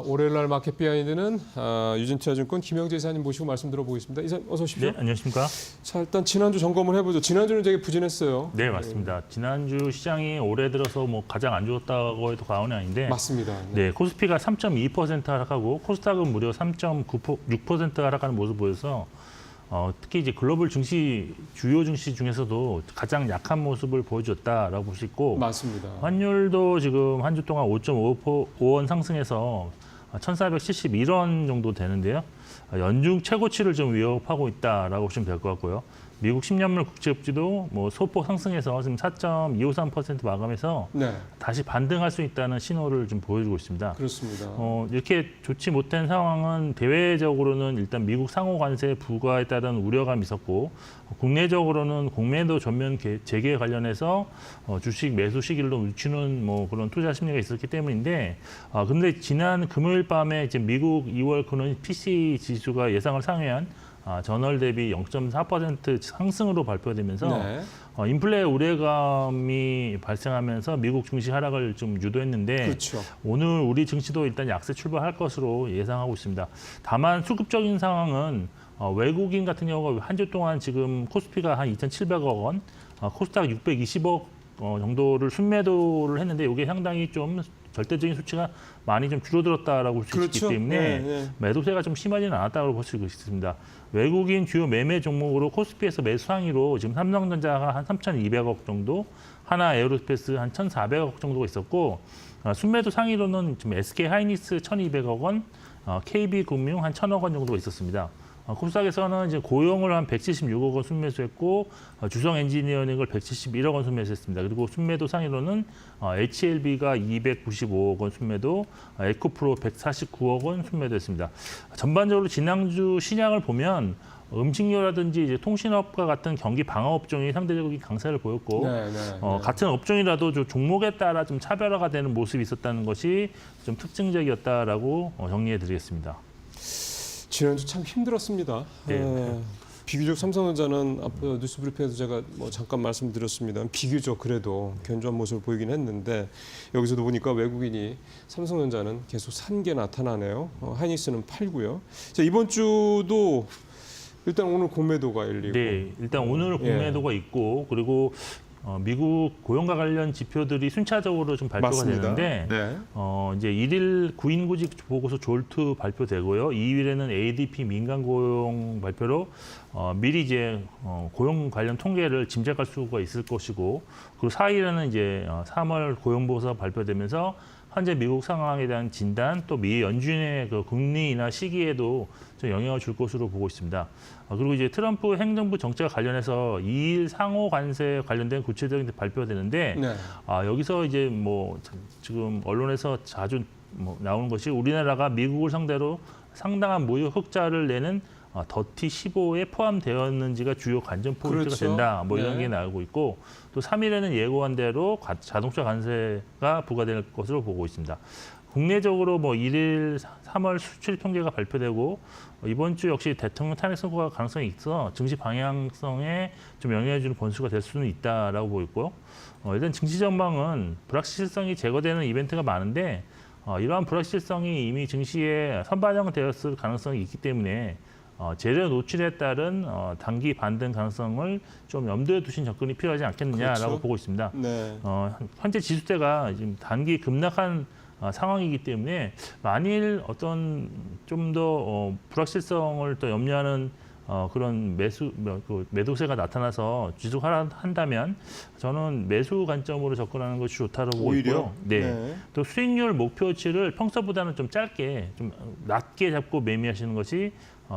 월요일 날 마켓 비하인드는 유진투자증권 김영재 이사님 모시고 말씀 들어보겠습니다. 이사님 어서 오십시오. 네, 안녕하십니까. 자, 일단 지난주 점검을 해보죠. 지난주는 되게 부진했어요. 네, 맞습니다. 지난주 시장이 올해 들어서 뭐 가장 안 좋았다고 해도 과언이 아닌데, 맞습니다. 네, 코스피가 3.2% 하락하고 코스닥은 무려 3.6% 하락하는 모습을 보여서 특히 이제 글로벌 증시 주요 증시 중에서도 가장 약한 모습을 보여줬다라고 볼 수 있고, 맞습니다. 환율도 지금 한 주 동안 5.5원 상승해서 1,471원 정도 되는데요. 연중 최고치를 좀 위협하고 있다라고 보시면 될 것 같고요. 미국 10년물 국채업지도 뭐 소폭 상승해서 지금 4.253% 마감해서 네, 다시 반등할 수 있다는 신호를 좀 보여주고 있습니다. 그렇습니다. 이렇게 좋지 못한 상황은 대외적으로는 일단 미국 상호 관세 부과에 따른 우려감이 있었고, 국내적으로는 공매도 전면 재개 관련해서 주식 매수 시기를 늦추는 뭐 그런 투자 심리가 있었기 때문인데, 근데 지난 금요일 밤에 이제 미국 2월 근원 PCE 지수가 예상을 상회한 전월 대비 0.4% 상승으로 발표되면서 네. 인플레 우려감이 발생하면서 미국 증시 하락을 좀 유도했는데, 그렇죠. 오늘 우리 증시도 일단 약세 출발할 것으로 예상하고 있습니다. 다만 수급적인 상황은 외국인 같은 경우가 한 주 동안 지금 코스피가 한 2,700억 원, 코스닥 620억 정도를 순매도를 했는데, 이게 상당히 좀 절대적인 수치가 많이 좀 줄어들었다라고 볼 수 그렇죠. 있기 때문에 네, 네. 매도세가 좀 심하지는 않았다고 볼 수 있습니다. 외국인 주요 매매 종목으로 코스피에서 매수 상위로 지금 삼성전자가 한 3,200억 정도, 하나 에어로스페이스 한 1,400억 정도가 있었고, 순매도 상위로는 지금 SK 하이닉스 1,200억 원, KB금융 한 1,000억 원 정도가 있었습니다. 코스닥에서는 이제 고용을 한 176억 원 순매수했고, 주성 엔지니어링을 171억 원 순매수했습니다. 그리고 순매도 상위로는 HLB가 295억 원 순매도, 에코프로 149억 원 순매도했습니다. 전반적으로 지난주 시장을 보면 음식료라든지 이제 통신업과 같은 경기 방어 업종이 상대적인 강세를 보였고, 네, 네. 같은 업종이라도 좀 종목에 따라 좀 차별화가 되는 모습이 있었다는 것이 좀 특징적이었다라고 정리해드리겠습니다. 지난주 참 힘들었습니다. 네. 비교적 삼성전자는 앞서 뉴스 브리핑에서 제가 뭐 잠깐 말씀드렸습니다. 비교적 그래도 견조한 모습을 보이긴 했는데, 여기서도 보니까 외국인이 삼성전자는 계속 산 게 나타나네요. 하이닉스는 팔고요. 자, 이번 주도 일단 오늘 공매도가 열리고. 네, 일단 오늘 공매도가 있고, 그리고 미국 고용과 관련 지표들이 순차적으로 좀 발표가 맞습니다. 되는데, 네. 이제 1일 구인구직 보고서 졸트 발표되고요. 2일에는 ADP 민간 고용 발표로 미리 이제 고용 관련 통계를 짐작할 수가 있을 것이고, 그리고 4일에는 이제 3월 고용 보고서 발표되면서 현재 미국 상황에 대한 진단, 또 미 연준의 그 금리 인하 시기에도 좀 영향을 줄 것으로 보고 있습니다. 그리고 이제 트럼프 행정부 정책 관련해서 2일 상호 관세 관련된 구체적인 발표가 되는데, 네. 여기서 이제 뭐 지금 언론에서 자주 뭐 나오는 것이 우리나라가 미국을 상대로 상당한 무역 흑자를 내는 더티 15에 포함되었는지가 주요 관전 포인트가 그렇죠. 된다. 뭐 이런 네. 게 나오고 있고, 또 3일에는 예고한 대로 자동차 관세가 부과될 것으로 보고 있습니다. 국내적으로 뭐 1일 3월 수출 통계가 발표되고, 이번 주 역시 대통령 탄핵 선고가 가능성이 있어 증시 방향성에 좀 영향을 주는 변수가 될 수는 있다라고 보고 있고요. 일단 증시 전망은 불확실성이 제거되는 이벤트가 많은데, 이러한 불확실성이 이미 증시에 선반영되었을 가능성이 있기 때문에 재료 노출에 따른 단기 반등 가능성을 좀 염두에 두신 접근이 필요하지 않겠느냐라고 그렇죠. 보고 있습니다. 네. 현재 지수대가 지금 단기 급락한 상황이기 때문에, 만일 어떤 좀 더 불확실성을 또 염려하는 그런 매도세가 나타나서 지속 하락한다면, 저는 매수 관점으로 접근하는 것이 좋다고 보고 오히려? 있고요. 네. 네. 또 수익률 목표치를 평소보다는 좀 짧게, 좀 낮게 잡고 매매하시는 것이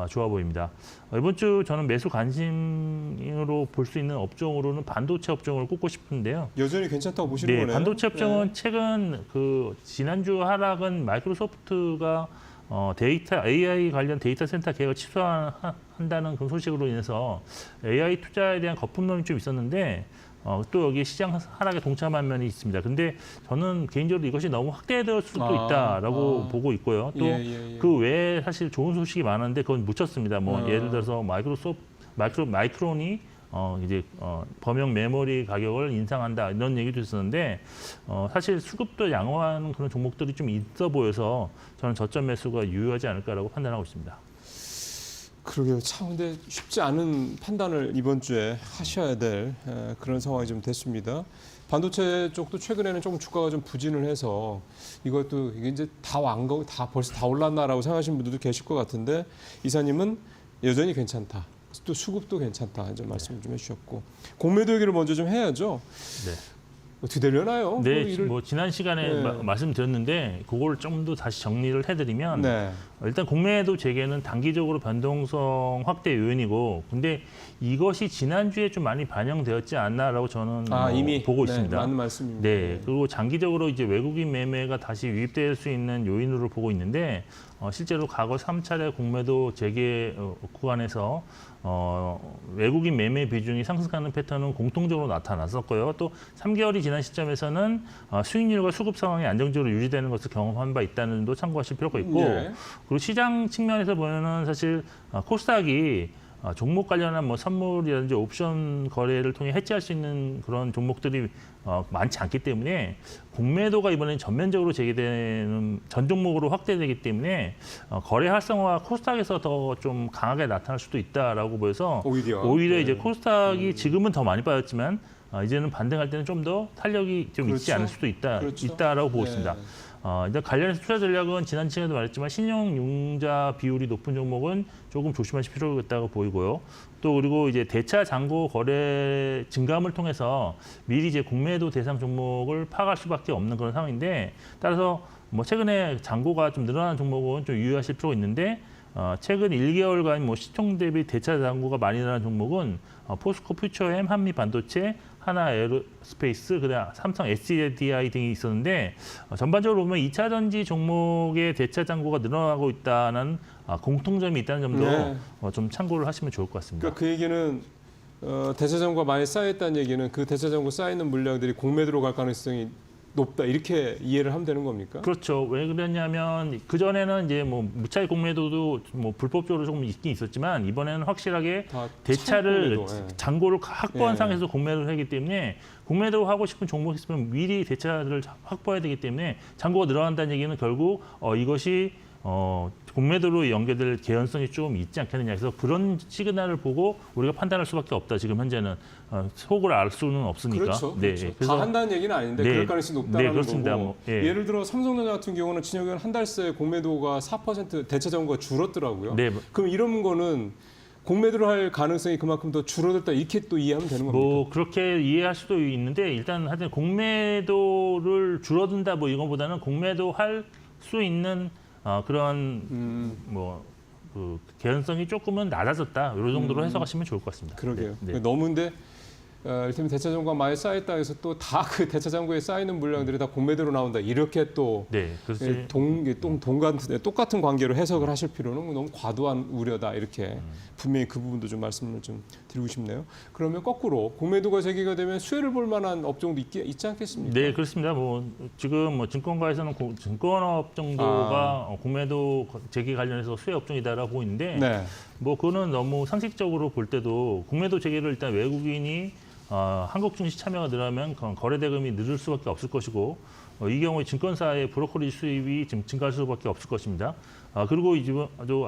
좋아 보입니다. 이번 주 저는 매수 관심으로 볼 수 있는 업종으로는 반도체 업종을 꼽고 싶은데요. 여전히 괜찮다고 보시는 네, 거네요. 반도체 업종은 최근 지난주 하락은 마이크로소프트가 데이터 AI 관련 데이터 센터 계획을 취소한다는 그런 소식으로 인해서 AI 투자에 대한 거품론이 좀 있었는데, 또 여기 시장 하락에 동참한 면이 있습니다. 근데 저는 개인적으로 이것이 너무 확대될 수도 있다라고 보고 있고요. 또 그 외에 사실 좋은 소식이 많은데 그건 묻혔습니다. 뭐 예를 들어서 마이크론이 이제 범용 메모리 가격을 인상한다 이런 얘기도 있었는데 사실 수급도 양호한 그런 종목들이 좀 있어 보여서 저는 저점 매수가 유효하지 않을까라고 판단하고 있습니다. 그러게요. 참 근데 쉽지 않은 판단을 이번 주에 하셔야 될 그런 상황이 좀 됐습니다. 반도체 쪽도 최근에는 조금 주가가 좀 부진을 해서 이것도 이게 이제 다 벌써 다 올랐나라고 생각하시는 분들도 계실 것 같은데 이사님은 여전히 괜찮다. 또 수급도 괜찮다. 이제 말씀을 좀 해주셨고 공매도 얘기를 먼저 좀 해야죠. 네. 어떻게 되려나요? 네, 뭐 지난 시간에 네. 말씀드렸는데 그걸 좀 더 다시 정리를 해드리면 네. 일단 공매도 재개는 단기적으로 변동성 확대 요인이고 근데 이것이 지난주에 좀 많이 반영되었지 않나라고 저는 이미 보고 네, 있습니다. 맞는 말씀입니다. 네, 그리고 장기적으로 이제 외국인 매매가 다시 유입될 수 있는 요인으로 보고 있는데 실제로 과거 3차례 공매도 재개 구간에서 외국인 매매 비중이 상승하는 패턴은 공통적으로 나타났었고요. 또 3개월이 지난 시점에서는 수익률과 수급 상황이 안정적으로 유지되는 것을 경험한 바 있다는 점도 참고하실 필요가 있고 네. 그리고 시장 측면에서 보면은 사실 코스닥이 종목 관련한 뭐 선물이라든지 옵션 거래를 통해 해지할 수 있는 그런 종목들이 많지 않기 때문에 공매도가 이번엔 전면적으로 재개되는 전 종목으로 확대되기 때문에 거래 활성화가 코스닥에서 더 좀 강하게 나타날 수도 있다라고 보여서 오히려 이제 코스닥이 지금은 더 많이 빠졌지만 이제는 반등할 때는 좀 더 탄력이 좀 있지 그렇죠. 않을 수도 그렇죠. 있다라고 보고 네. 있습니다. 일단 관련해서 투자 전략은 지난 시간에도 말했지만 신용융자 비율이 높은 종목은 조금 조심하실 필요가 있다고 보이고요. 또 그리고 이제 대차 잔고 거래 증감을 통해서 미리 이제 공매도 대상 종목을 파악할 수밖에 없는 그런 상황인데 따라서 뭐 최근에 잔고가 좀 늘어난 종목은 좀 유의하실 필요가 있는데 최근 1개월간 뭐 시총 대비 대차 잔고가 많이 늘어난 종목은 포스코 퓨처엠, 한미 반도체, 하나 에어로스페이스, 그다음 삼성 SDI 등이 있었는데 전반적으로 보면 2차 전지 종목의 대차 잔고가 늘어나고 있다는 공통점이 있다는 점도 네. 좀 참고를 하시면 좋을 것 같습니다. 그러니까 그 얘기는 대차 잔고가 많이 쌓였다는 얘기는 그 대차 잔고 쌓이는 물량들이 공매도로 갈 가능성이 높다 이렇게 이해를 하면 되는 겁니까? 그렇죠. 왜 그랬냐면 그 전에는 이제 뭐 무차익 공매도도 뭐 불법적으로 조금 있긴 있었지만 이번에는 확실하게 다 대차를 공매도, 예. 잔고를 확보한 예. 상에서 공매를 하기 때문에 공매도 하고 싶은 종목이 있으면 미리 대차를 확보해야 되기 때문에 잔고가 늘어난다는 얘기는 결국 이것이 공매도로 연계될 개연성이 좀 있지 않겠느냐. 그래서 그런 시그널을 보고 우리가 판단할 수밖에 없다. 지금 현재는 속을 알 수는 없으니까. 그렇죠. 네. 그렇죠. 그래서 다 한다는 얘기는 아닌데 네. 그럴 가능성이 높다는 네, 그렇습니다. 거고. 뭐, 예. 예를 들어 삼성전자 같은 경우는 진혁이는 한 달 새 공매도가 4% 대차 잔고가 줄었더라고요. 네. 그럼 이런 거는 공매도를 할 가능성이 그만큼 더 줄어들다 이렇게 또 이해하면 되는 겁니까? 뭐 그렇게 이해할 수도 있는데 일단 하여튼 공매도를 줄어든다 뭐 이거보다는 공매도 할 수 있는 그런 그 개연성이 조금은 낮아졌다 이런 정도로 해석하시면 좋을 것 같습니다. 그러게요. 네. 너무 근데 이를테면 대차 잔고가 많이 쌓였다 해서 또 다 그 대차 잔고에 쌓이는 물량들이 다 공매도로 나온다 이렇게 또 네, 그래서 똑같은 관계로 해석을 하실 필요는 너무 과도한 우려다 이렇게 분명히 그 부분도 좀 말씀을 좀 드리고 싶네요. 그러면 거꾸로 공매도가 재개가 되면 수혜를 볼 만한 업종도 있지 않겠습니까? 네, 그렇습니다. 뭐 지금 뭐 증권가에서는 증권업 정도가 공매도 재개 관련해서 수혜 업종이다라고 보고 있는데 네. 뭐 그거는 너무 상식적으로 볼 때도 공매도 재개를 일단 외국인이 한국 증시 참여가 늘어나면 거래 대금이 늘을 수밖에 없을 것이고 이 경우에 증권사의 브로커리지 수입이 지금 증가할 수밖에 없을 것입니다. 그리고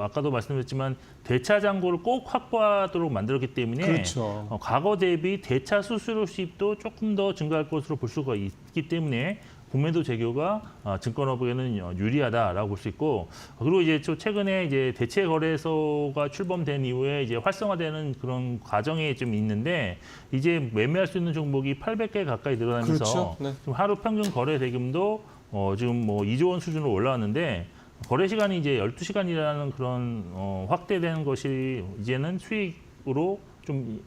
아까도 말씀드렸지만 대차 잔고를 꼭 확보하도록 만들었기 때문에 그렇죠. 과거 대비 대차 수수료 수입도 조금 더 증가할 것으로 볼 수가 있기 때문에 공매도 재개가 증권업에는 유리하다라고 볼 수 있고 그리고 이제 최근에 이제 대체 거래소가 출범된 이후에 이제 활성화되는 그런 과정이 좀 있는데 이제 매매할 수 있는 종목이 800개 가까이 늘어나면서 그렇죠. 네. 지금 하루 평균 거래 대금도 지금 뭐 2조 원 수준으로 올라왔는데 거래 시간이 이제 12시간이라는 그런 확대되는 것이 이제는 수익으로 좀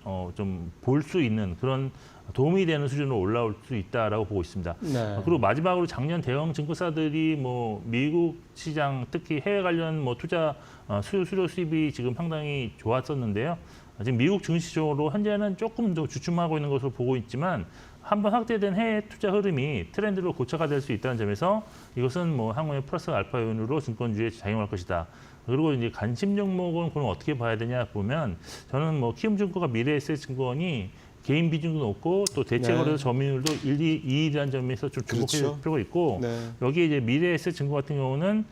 볼 수 있는 그런 도움이 되는 수준으로 올라올 수 있다라고 보고 있습니다. 네. 그리고 마지막으로 작년 대형 증권사들이 뭐 미국 시장 특히 해외 관련 뭐 투자 수수료 수입이 지금 상당히 좋았었는데요. 지금 미국 증시적으로 현재는 조금 더 주춤하고 있는 것으로 보고 있지만 한번 확대된 해외 투자 흐름이 트렌드로 고착화될 수 있다는 점에서 이것은 뭐 향후에 플러스 알파 요인으로 증권주에 작용할 것이다. 그리고 이제 관심 종목은 그럼 어떻게 봐야 되냐 보면 저는 뭐 키움증권과 미래에셋증권이 개인 비중도 높고 또 대체거래소 네. 점유율도 2위라는 점에서 좀 주목할 그렇죠. 필요가 있고 네. 여기에 이제 미래에셋증권 같은 경우는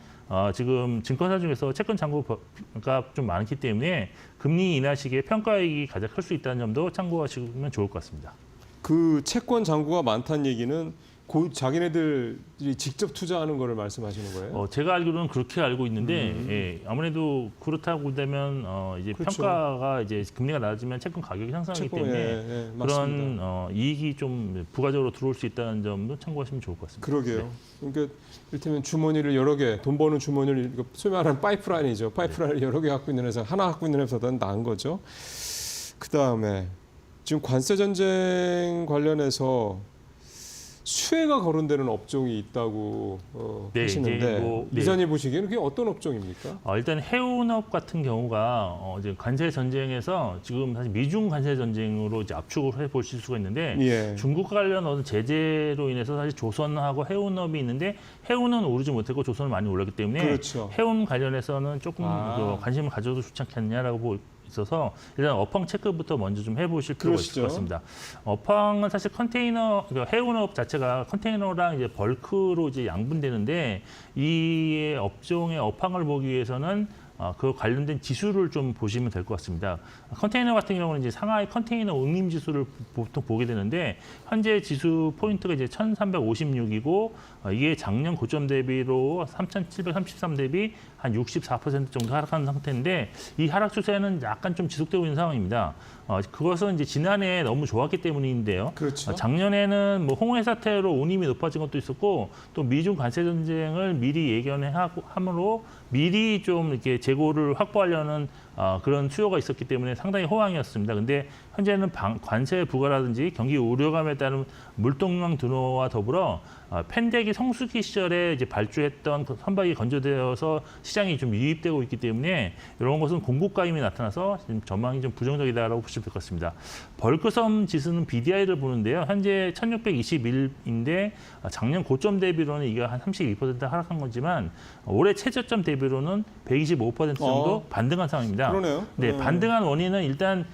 지금 증권사 중에서 채권 잔고가 좀 많기 때문에 금리 인하 시기에 평가액이 가장 클 수 있다는 점도 참고하시면 좋을 것 같습니다. 그 채권 잔고가 많다는 얘기는 자기네들이 직접 투자하는 거를 말씀하시는 거예요? 제가 알기로는 그렇게 알고 있는데 예, 아무래도 그렇다고 되면 이제 그렇죠. 평가가 이제 금리가 낮아지면 채권 가격이 상승하기 채권, 때문에 예, 그런 맞습니다. 이익이 좀 부가적으로 들어올 수 있다는 점도 참고하시면 좋을 것 같습니다. 그러게요. 그러니까 이를테면 주머니를 여러 개, 돈 버는 주머니를 소위 말하는 파이프라인이죠. 파이프라인을 여러 개 갖고 있는 회사, 하나 갖고 있는 회사보다는 나은 거죠. 그 다음에 지금 관세 전쟁 관련해서 수혜가 거론되는 업종이 있다고 네, 하시는데 이제 네. 이사님 보시기에는 그게 어떤 업종입니까? 일단 해운업 같은 경우가 이제 관세 전쟁에서 지금 사실 미중 관세 전쟁으로 이제 압축을 해 보실 수가 있는데 예. 중국 관련 어떤 제재로 인해서 사실 조선하고 해운업이 있는데 해운은 오르지 못했고 조선은 많이 올랐기 때문에 그렇죠. 해운 관련해서는 조금 아. 관심을 가져도 좋지 않겠냐라고 있어서 일단 어팡 체크부터 먼저 좀 해보실 필요가 있을 그러시죠. 것 같습니다. 어팡은 사실 컨테이너 해운업 자체가 컨테이너랑 이제 벌크로 이제 양분되는데 이 업종의 어팡을 보기 위해서는 그 관련된 지수를 좀 보시면 될 것 같습니다. 컨테이너 같은 경우는 이제 상하이 컨테이너 응임 지수를 보통 보게 되는데 현재 지수 포인트가 이제 1,356이고 이게 작년 고점 대비로 3,733 대비 한 64% 정도 하락한 상태인데 이 하락 추세는 약간 좀 지속되고 있는 상황입니다. 그것은 이제 지난해 너무 좋았기 때문인데요. 그렇죠. 작년에는 뭐 홍해 사태로 운임이 높아진 것도 있었고 또 미중 관세 전쟁을 미리 예견함으로 미리 좀 이렇게 재고를 확보하려는 그런 수요가 있었기 때문에 상당히 호황이었습니다. 근데 현재는 관세 부과라든지 경기 우려감에 따른 물동량 둔화와 더불어 팬데믹 성수기 시절에 이제 발주했던 그 선박이 건조되어서 시장이 좀 유입되고 있기 때문에 이런 것은 공급가임이 나타나서 지금 전망이 좀 부정적이다라고 보시면 될 것 같습니다. 벌크섬 지수는 BDI를 보는데요. 현재 1621인데 작년 고점 대비로는 이게 한 32% 하락한 거지만 올해 최저점 대비로는 125% 정도 반등한 상황입니다. 그러네요. 네, 반등한 원인은 일단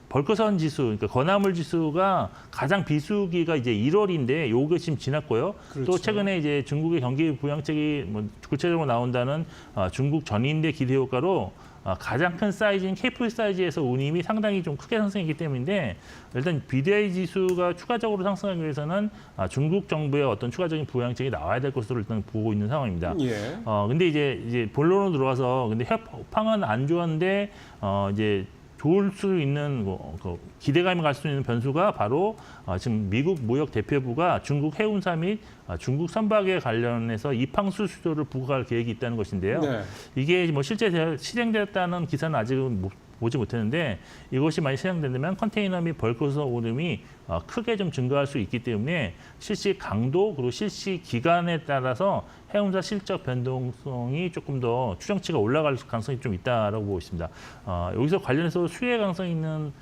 벌크선 지수, 그러니까 건화물 지수가 가장 비수기가 이제 1월인데 요게 지금 지났고요. 그렇죠. 또 최근에 이제 중국의 경기 부양책이 뭐 구체적으로 나온다는 중국 전인대 기대 효과로 가장 큰 사이즈인 K4 사이즈에서 운임이 상당히 좀 크게 상승했기 때문인데 일단 BDI 지수가 추가적으로 상승하기 위해서는 중국 정부의 어떤 추가적인 부양책이 나와야 될 것으로 일단 보고 있는 상황입니다. 예. 근데 이제 본론으로 들어와서 근데 협황은 안 좋았는데 이제 좋을 수 있는 그 기대감이 갈 수 있는 변수가 바로 지금 미국 무역 대표부가 중국 해운사 및 중국 선박에 관련해서 입항수 수수료를 부과할 계획이 있다는 것인데요. 네. 이게 뭐 실제 실행됐다는 기사는 아직은 보지 못했는데 이것이 많이 실행된다면 컨테이너 및 벌크선 오름이 크게 좀 증가할 수 있기 때문에 실시 강도 그리고 실시 기간에 따라서 해운사 실적 변동성이 조금 더 추정치가 올라갈 가능성이 좀 있다라고 보고 있습니다. 여기서 관련해서 수혜 가능성 있는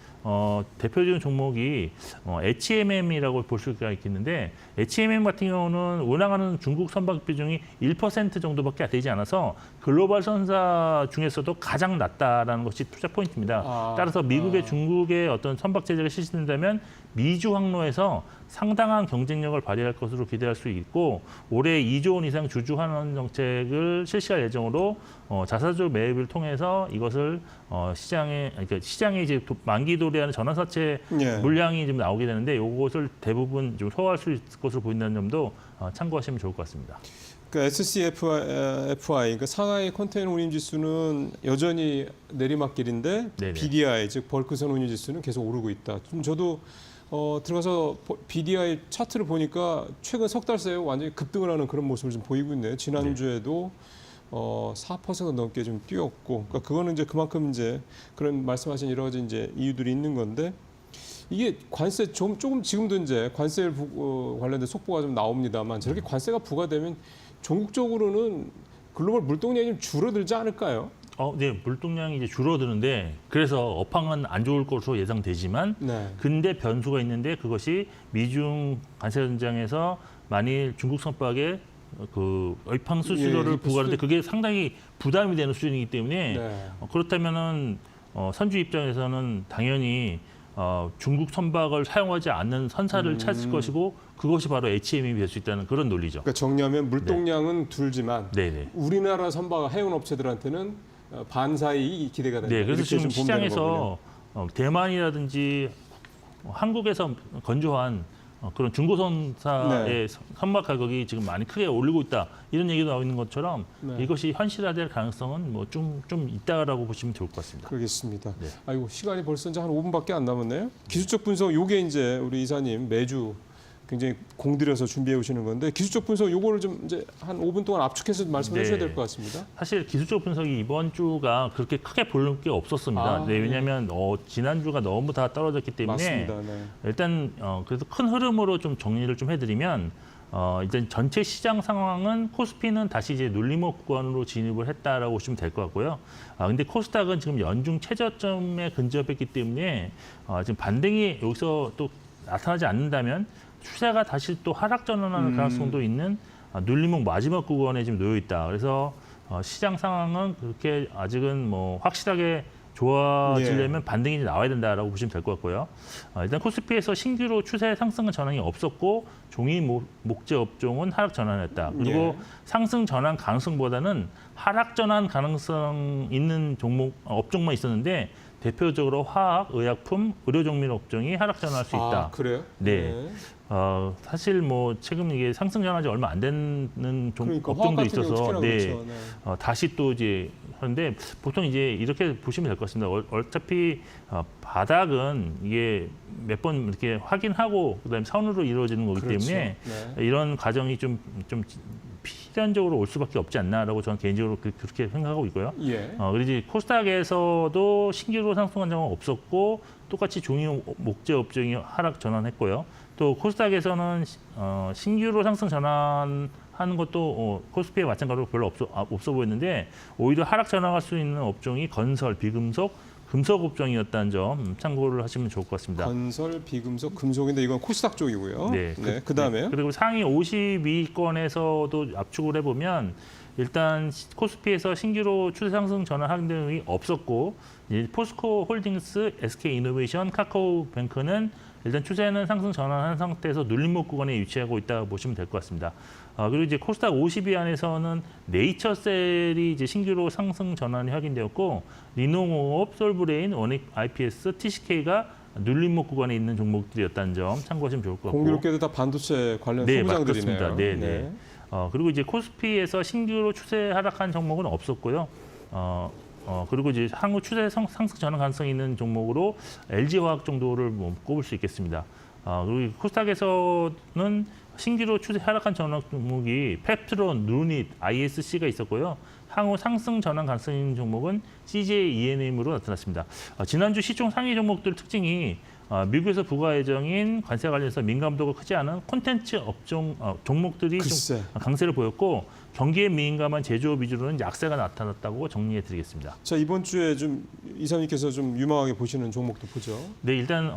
대표적인 종목이 HMM이라고 볼 수가 있겠는데 HMM 같은 경우는 운항하는 중국 선박 비중이 1% 정도밖에 되지 않아서 글로벌 선사 중에서도 가장 낮다라는 것이 투자 포인트입니다. 따라서 미국의 중국의 어떤 선박 제재가 실시된다면 미주 항로에서 상당한 경쟁력을 발휘할 것으로 기대할 수 있고 올해 2조 원 이상 주주 환원 정책을 실시할 예정으로 자사주 매입을 통해서 이것을 시장에 이제 만기 도래하는 전환사채 예. 물량이 좀 나오게 되는데 이것을 대부분 좀 소화할 수 있을 것으로 보인다는 점도 참고하시면 좋을 것 같습니다. 그 SCFI, 그러니까 상하이 컨테이너 운임 지수는 여전히 내리막길인데 네네. BDI, 즉 벌크선 운임 지수는 계속 오르고 있다. 좀 저도 들어가서 BDI 차트를 보니까 최근 석 달 새에 완전히 급등을 하는 그런 모습을 좀 보이고 있네요. 지난주에도 4% 넘게 좀 뛰었고, 그러니까 그거는 이제 그만큼 이제 그런 말씀하신 여러 가지 이제 이유들이 있는 건데 이게 관세 조금 지금도 이제 관세 관련된 속보가 좀 나옵니다만 저렇게 관세가 부과되면 전국적으로는 글로벌 물동량이 좀 줄어들지 않을까요? 네, 물동량이 이제 줄어드는데 그래서 업황은 안 좋을 것으로 예상되지만 네. 근데 변수가 있는데 그것이 미중 관세 전장에서 만일 중국 선박에 그 업황 수수료를 예, 부과하는데 그게 상당히 부담이 되는 수준이기 때문에 네. 그렇다면은 선주 입장에서는 당연히 중국 선박을 사용하지 않는 선사를 찾을 것이고 그것이 바로 HM이 될 수 있다는 그런 논리죠. 그러니까 정리하면 물동량은 줄지만 네네. 우리나라 선박 해운 업체들한테는 반사이 기대가 된다. 네, 그래서 이렇게 지금 좀 보면 되는 거군요. 시장에서 대만이라든지 한국에서 건조한 그런 중고선사의 선박 가격이 지금 많이 크게 오르고 있다 이런 얘기도 나오고 있는 것처럼 네. 이것이 현실화될 가능성은 뭐 좀 있다라고 보시면 좋을 것 같습니다. 그러겠습니다. 네. 아이고 시간이 벌써 이제 한 5분밖에 안 남았네요. 기술적 분석 요게 이제 우리 이사님 매주 굉장히 공들여서 준비해 오시는 건데 기술적 분석 요거를 좀 이제 한 5분 동안 압축해서 말씀해 주셔야 될 것 같습니다. 사실 기술적 분석이 이번 주가 그렇게 크게 볼 게 없었습니다. 네, 왜냐하면 지난주가 너무 다 떨어졌기 때문에 맞습니다. 네. 일단 그래서 큰 흐름으로 좀 정리를 좀 해드리면 이제 전체 시장 상황은 코스피는 다시 이제 눌림목 구간으로 진입을 했다라고 보시면 될 것 같고요. 근데 코스닥은 지금 연중 최저점에 근접했기 때문에 지금 반등이 여기서 또 나타나지 않는다면 추세가 다시 또 하락 전환하는 가능성도 있는 눌림목 마지막 구간에 지금 놓여 있다. 그래서 시장 상황은 그렇게 아직은 뭐 확실하게 좋아지려면 반등이 나와야 된다라고 보시면 될 것 같고요. 일단 코스피에서 신규로 추세 상승 전환이 없었고 종이 목재 업종은 하락 전환했다. 그리고 상승 전환 가능성보다는 하락 전환 가능성 있는 업종만 있었는데 대표적으로 화학, 의약품, 의료 종밀 업종이 하락 전환할 수 있다. 그래요? 네. 사실 뭐 최근 이게 상승 전환이 얼마 안 되는 그러니까 업종도 화학 같은 경우 있어서 특히나 그렇죠. 네. 다시 또 이제 하는데 보통 이제 이렇게 보시면 될 것 같습니다. 어차피 바닥은 이게 몇 번 이렇게 확인하고 그다음에 선으로 이루어지는 거기 그렇죠. 때문에 네. 이런 과정이 좀 필연적으로 올 수밖에 없지 않나라고 저는 개인적으로 그렇게 생각하고 있고요. 그리고 이제 코스닥에서도 신규로 상승한 적은 없었고 똑같이 종이 목재 업종이 하락 전환했고요. 또 코스닥에서는 신규로 상승 전환하는 것도 코스피에 마찬가지로 별로 없어 보였는데 오히려 하락 전환할 수 있는 업종이 건설, 비금속, 금속 업종이었다는 점 참고를 하시면 좋을 것 같습니다. 건설, 비금속, 금속인데 이건 코스닥 쪽이고요. 그다음에요. 그리고 상위 52위권에서도 압축을 해보면 일단 코스피에서 신규로 추세 상승 전환하는 등이 없었고 포스코 홀딩스, SK 이노베이션, 카카오뱅크는 일단 추세는 상승 전환한 상태에서 눌림목 구간에 위치하고 있다고 보시면 될 것 같습니다. 그리고 이제 코스닥 50위 안에서는 네이처셀이 이제 신규로 상승 전환이 확인되었고 리노공업, 솔브레인, 원익 IPS, TCK가 눌림목 구간에 있는 종목들이었다는 점 참고하시면 좋을 것 같고. 공교롭게도 다 반도체 관련 소부장들이네요. 맞습니다. 네. 그리고 이제 코스피에서 신규로 추세 하락한 종목은 없었고요. 그리고 이제 향후 추세 상승 전환 가능성이 있는 종목으로 LG화학 정도를 꼽을 수 있겠습니다. 그리고 코스닥에서는 신규로 추세 하락한 종목이 펩트론, 누닛, ISC가 있었고요. 향후 상승 전환 가능성이 있는 종목은 CJ ENM으로 나타났습니다. 지난주 시총 상위 종목들 특징이 미국에서 부과 예정인 관세 관련해서 민감도가 크지 않은 콘텐츠 업종 종목들이 좀 강세를 보였고 경기에 민감한 제조업 위주로는 약세가 나타났다고 정리해드리겠습니다. 자 이번 주에 좀 이사님께서 좀 유망하게 보시는 종목도 보죠. 네, 일단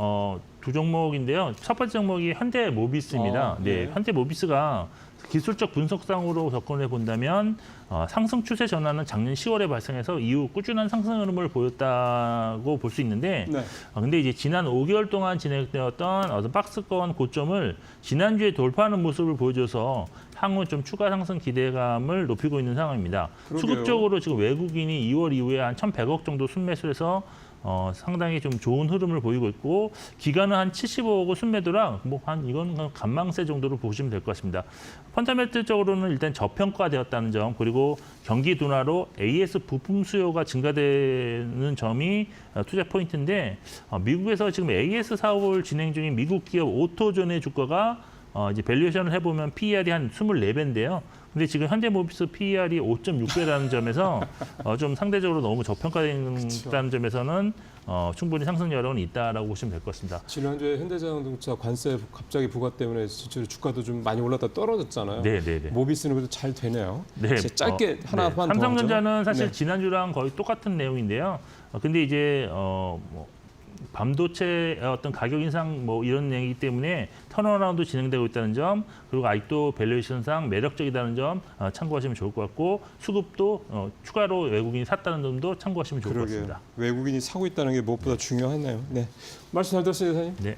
두 종목인데요. 첫 번째 종목이 현대모비스입니다. 현대모비스가 기술적 분석상으로 접근해 본다면 상승 추세 전환은 작년 10월에 발생해서 이후 꾸준한 상승 흐름을 보였다고 볼 수 있는데 근데 이제 지난 5개월 동안 진행되었던 어떤 박스권 고점을 지난주에 돌파하는 모습을 보여줘서 향후 좀 추가 상승 기대감을 높이고 있는 상황입니다. 수급적으로 지금 외국인이 2월 이후에 한 1,100억 정도 순매수해서 상당히 좀 좋은 흐름을 보이고 있고 기간은 한 75억 순매도랑 이건 간망세 정도로 보시면 될 것 같습니다. 펀더멘털적으로는 일단 저평가되었다는 점 그리고 경기 둔화로 AS 부품 수요가 증가되는 점이 투자 포인트인데 미국에서 지금 AS 사업을 진행 중인 미국 기업 오토존의 주가가 이제 밸류에이션을 해보면 PER이 한 24배인데요. 근데 지금 현대모비스 PER이 5.6배라는 점에서 좀 상대적으로 너무 저평가된다는 점에서는 충분히 상승 여력은 있다라고 보시면 될 것 같습니다. 지난주에 현대자동차 관세 갑자기 부과 때문에 실제로 주가도 좀 많이 올랐다 떨어졌잖아요. 네네네. 모비스는 그래도 잘 되네요. 네, 짧게 하나만 더 삼성전자는 하죠. 사실 네. 지난주랑 거의 똑같은 내용인데요. 근데 이제 뭐 반도체 어떤 가격 인상 뭐 이런 얘기 때문에 턴어라운드 진행되고 있다는 점, 그리고 아직도 밸류에이션상 매력적이다는 점 참고하시면 좋을 것 같고, 수급도 추가로 외국인이 샀다는 점도 참고하시면 좋을 것 그러게요. 같습니다. 외국인이 사고 있다는 게 무엇보다 중요하네요. 네, 말씀 잘 들었어요, 대표님. 네.